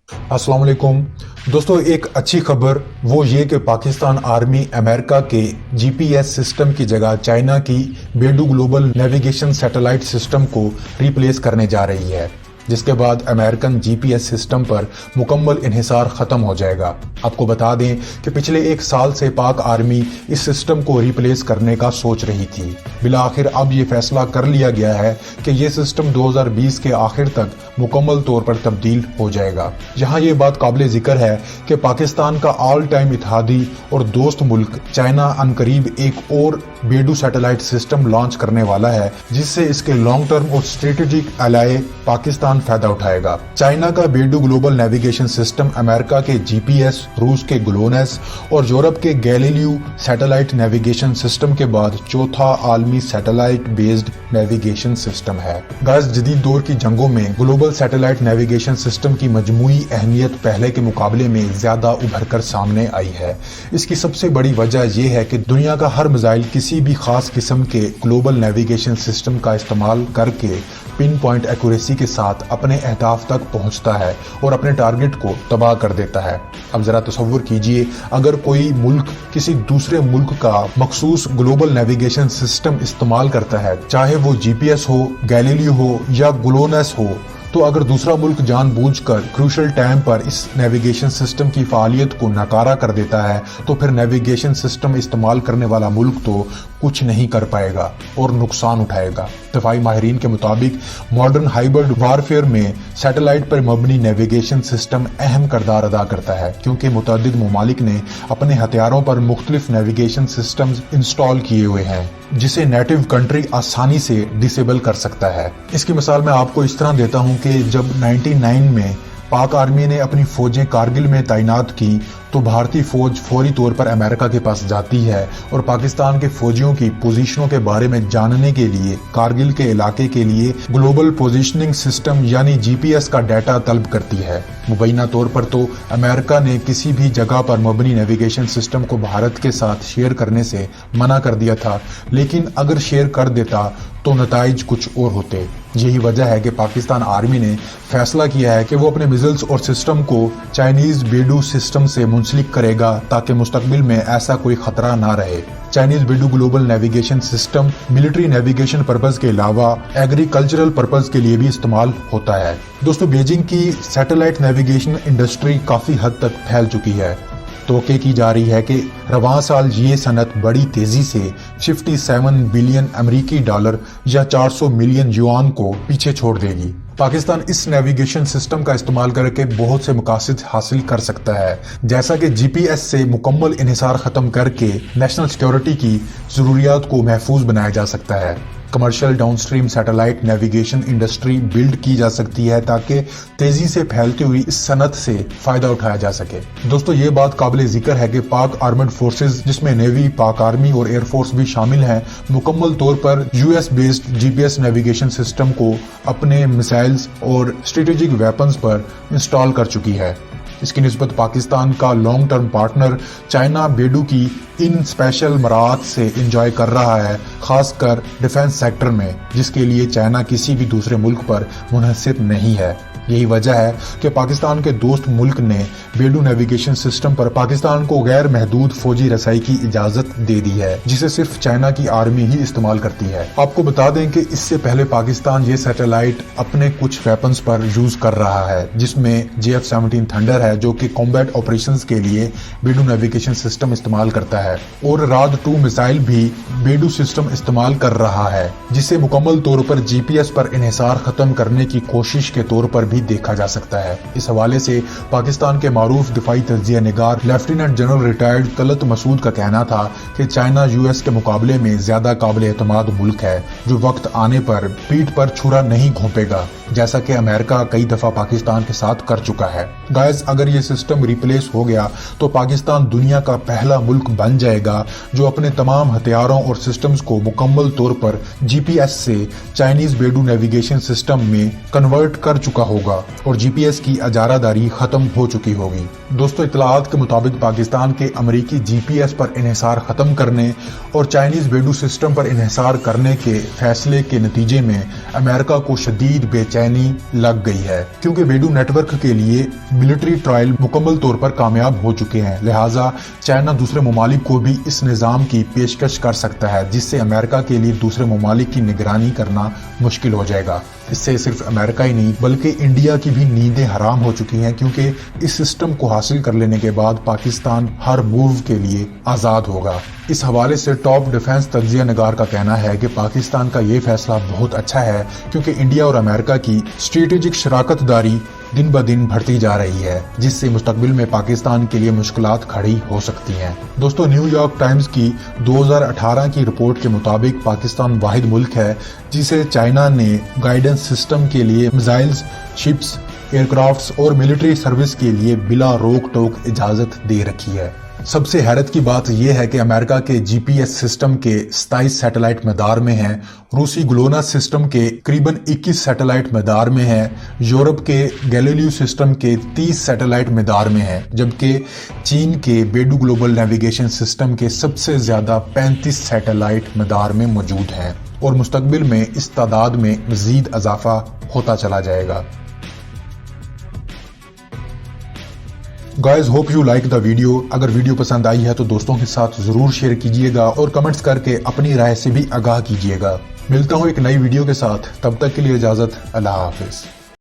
अस्सलाम वालेकुम दोस्तों, एक अच्छी खबर वो ये कि पाकिस्तान आर्मी अमेरिका के जीपीएस सिस्टम की जगह चाइना की बेडू ग्लोबल नेविगेशन सैटेलाइट सिस्टम को रिप्लेस करने जा रही है, जिसके बाद अमेरिकन जीपीएस सिस्टम पर मुकम्मल इन्हिसार ख़त्म हो जाएगा। आपको बता दें कि पिछले एक साल से पाक आर्मी इस सिस्टम को रिप्लेस करने का सोच रही थी। बिलाखिर अब ये फैसला कर लिया गया है कि ये सिस्टम 2020 के आखिर तक मुकम्मल तौर पर तब्दील हो जाएगा। यहाँ ये बात काबिल जिक्र है कि पाकिस्तान का ऑल टाइम इत्तेहादी और दोस्त मुल्क चाइना अनकरीब एक और बेडू सैटेलाइट सिस्टम लॉन्च करने वाला है, जिससे इसके लॉन्ग टर्म और स्ट्रेटेजिक एलाय पाकिस्तान फायदा उठाएगा। चाइना का बेडू ग्लोबल नेविगेशन सिस्टम अमेरिका के जीपीएस, रूस के ग्लोनेस और यूरोप के गैलीलियो सैटेलाइट नेविगेशन सिस्टम के बाद चौथा आलमी सैटेलाइट बेस्ड नेविगेशन सिस्टम है। गाइस, जदीद दौर की जंगों में ग्लोबल सैटेलाइट नेविगेशन सिस्टम की मजमूई अहमियत पहले के मुकाबले में ज्यादा उभर कर सामने आई है। इसकी सबसे बड़ी वजह यह है कि दुनिया का हर मिसाइल किसी भी खास किस्म के ग्लोबल नेविगेशन सिस्टम का इस्तेमाल करके पिन पॉइंट एक्यूरेसी के साथ अपने अहदाफ तक पहुंचता है और अपने टारगेट को तबाह कर देता है। अब जरा तसव्वुर कीजिए, अगर कोई मुल्क किसी दूसरे मुल्क का मखसूस ग्लोबल नेविगेशन सिस्टम इस्तेमाल करता है, चाहे वो जीपीएस हो, गैलीलियो हो या ग्लोनेस हो, तो अगर दूसरा मुल्क जानबूझकर क्रूशल टाइम पर इस नेविगेशन सिस्टम की फालियत को नकारा कर देता है, तो फिर नेविगेशन सिस्टम इस्तेमाल करने वाला मुल्क तो कुछ नहीं कर पाएगा और नुकसान उठाएगा। दफाई माहिरीन के मुताबिक मॉडर्न हाइब्रिड वारफेयर में सैटेलाइट पर मबनी नेविगेशन सिस्टम अहम किरदार अदा करता है, क्योंकि मुतअद्दिद ममालिक ने अपने हथियारों पर मुख्तलिफ नेविगेशन सिस्टम्स इंस्टॉल किए हुए हैं, जिसे नेटिव कंट्री आसानी से डिसेबल कर सकता है। इसकी मिसाल मैं आपको इस तरह देता हूं कि जब 99 में पाक आर्मी ने अपनी फौजें कारगिल में तैनात की, तो भारतीय फौज फौरी तौर पर अमेरिका के पास जाती है और पाकिस्तान के फौजियों की पोजीशनों के बारे में जानने के लिए कारगिल के इलाके के लिए ग्लोबल पोजीशनिंग सिस्टम यानी जीपीएस का डाटा तलब करती है। मुबैना तौर पर तो अमेरिका ने किसी भी जगह पर मबनी नेविगेशन सिस्टम को भारत के साथ शेयर करने से मना कर दिया था, लेकिन अगर शेयर कर देता तो नताइज कुछ और होते। यही वजह है कि पाकिस्तान आर्मी ने फैसला किया है कि वो अपने मिसाइल्स और सिस्टम को चाइनीज बेडू सिस्टम से मुंसलिक करेगा, ताकि मुस्तकबिल में ऐसा कोई खतरा ना रहे। Chinese Beidou global navigation system military navigation purpose के अलावा एग्रीकल्चरल पर्पज के लिए भी इस्तेमाल होता है। दोस्तों, बीजिंग की सैटेलाइट नेविगेशन इंडस्ट्री काफी हद तक फैल चुकी है। तोके की जा रही है कि रवां साल ये सनत बड़ी तेजी से 57 बिलियन अमेरिकी डॉलर या 400 मिलियन युआन को पीछे छोड़ देगी। पाकिस्तान इस नेविगेशन सिस्टम का इस्तेमाल करके बहुत से मकासद हासिल कर सकता है, जैसा कि जीपीएस से मुकम्मल इन्हिसार खत्म करके नेशनल सिक्योरिटी की जरूरियात को महफूज बनाया जा सकता है। Commercial downstream satellite navigation industry build की जा सकती है, ताकि तेजी से फैलती हुई इस सनत से फायदा उठाया जा सके। दोस्तों, ये बात काबिल जिक्र है कि पाक आर्मड फोर्सेज, जिसमें नेवी, पाक आर्मी और एयरफोर्स भी शामिल हैं, मुकम्मल तौर पर US based GPS navigation system को अपने मिसाइल्स और स्ट्रेटेजिक वेपन्स पर इंस्टॉल कर चुकी है। इसकी निस्बत पाकिस्तान का लॉन्ग टर्म पार्टनर चाइना बेडू की इन स्पेशल मराहत से इंजॉय कर रहा है, खासकर डिफेंस सेक्टर में, जिसके लिए चाइना किसी भी दूसरे मुल्क पर मुनहसिर नहीं है। यही वजह है कि पाकिस्तान के दोस्त मुल्क ने बेडू नेविगेशन सिस्टम पर पाकिस्तान को गैर महदूद फौजी रसाई की इजाजत दे दी है, जिसे सिर्फ चाइना की आर्मी ही इस्तेमाल करती है। आपको बता दें कि इससे पहले पाकिस्तान ये सैटेलाइट अपने कुछ वेपन्स पर यूज कर रहा है, जिसमें JF-17 थंडर है, जो कि कॉम्बैट ऑपरेशंस के लिए बेडू नेविगेशन सिस्टम इस्तेमाल करता है, और राद 2 मिसाइल भी बेडू सिस्टम इस्तेमाल कर रहा है, जिसे मुकम्मल तौर पर जीपीएस पर इन्हिसार खत्म करने की कोशिश के तौर पर देखा जा सकता है। इस हवाले से पाकिस्तान के मारूफ दिफाई तज्जिया निगार lieutenant general retired Talat Masood का कहना था कि चाइना यूएस के मुकाबले में ज्यादा काबिल एतमाद मुल्क है, जो वक्त आने पर पीठ पर छुरा नहीं घोंपेगा, जैसा कि अमेरिका कई दफा पाकिस्तान के साथ कर चुका है। गाइस, अगर ये सिस्टम रिप्लेस हो गया तो पाकिस्तान दुनिया का पहला मुल्क बन जाएगा जो अपने तमाम हथियारों और सिस्टम्स को मुकम्मल तौर पर जीपीएस से चाइनीज बेडू नेविगेशन सिस्टम में कन्वर्ट कर चुका होगा और जीपीएस की अजारादारी खत्म हो चुकी होगी। दोस्तों, इत्तलाआत के मुताबिक पाकिस्तान के अमरीकी जीपीएस पर इन्हिसार खत्म करने और चाइनीज बेडू सिस्टम पर इन्हिसार करने के फैसले के नतीजे में अमेरिका को शदीद बेचैनी लग गई है, क्योंकि बेडू नेटवर्क के लिए मिलिट्री ट्रायल मुकम्मल तौर पर कामयाब हो चुके हैं। लिहाजा चाइना दूसरे ममालिक को भी इस निज़ाम की पेशकश कर सकता है, जिससे अमेरिका के लिए दूसरे ममालिक की निगरानी करना मुश्किल हो जाएगा। इससे सिर्फ अमेरिका ही नहीं बल्कि इंडिया की भी नींदें हराम हो चुकी हैं, क्योंकि इस सिस्टम को हासिल कर लेने के बाद पाकिस्तान हर मूव के लिए आज़ाद होगा। इस हवाले से टॉप डिफेंस तज्जिया निगार का कहना है कि पाकिस्तान का ये फैसला बहुत अच्छा है, क्योंकि इंडिया और अमेरिका की स्ट्रेटेजिक शराकतदारी दिन ब दिन बढ़ती जा रही है, जिससे मुस्तकबिल में पाकिस्तान के लिए मुश्किलात खड़ी हो सकती हैं। दोस्तों, न्यूयॉर्क टाइम्स की 2018 की रिपोर्ट के मुताबिक पाकिस्तान वाहिद मुल्क है जिसे चाइना ने गाइडेंस सिस्टम के लिए मिसाइल्स, शिप्स, एयरक्राफ्ट्स और मिलिट्री सर्विस के लिए बिला रोक टोक इजाजत दे रखी है। सबसे हैरत की बात यह है कि अमेरिका के जीपीएस सिस्टम के 27 सैटेलाइट मैदार में हैं, रूसी ग्लोनास सिस्टम के करीबन 21 सैटेलाइट मैदार में हैं, यूरोप के गैलीलियो सिस्टम के 30 सैटेलाइट मैदार में हैं, जबकि चीन के बेडू ग्लोबल नेविगेशन सिस्टम के सबसे ज्यादा 35 सैटेलाइट मैदार में मौजूद हैं और मुस्तकबिल में इस तादाद में मजीद इजाफा होता चला जाएगा। Guys, hope you like the video. अगर वीडियो पसंद आई है तो दोस्तों के साथ जरूर शेयर कीजिएगा और कमेंट्स करके अपनी राय से भी आगाह कीजिएगा। मिलता हूँ एक नई वीडियो के साथ, तब तक के लिए इजाजत, अल्लाह हाफिज।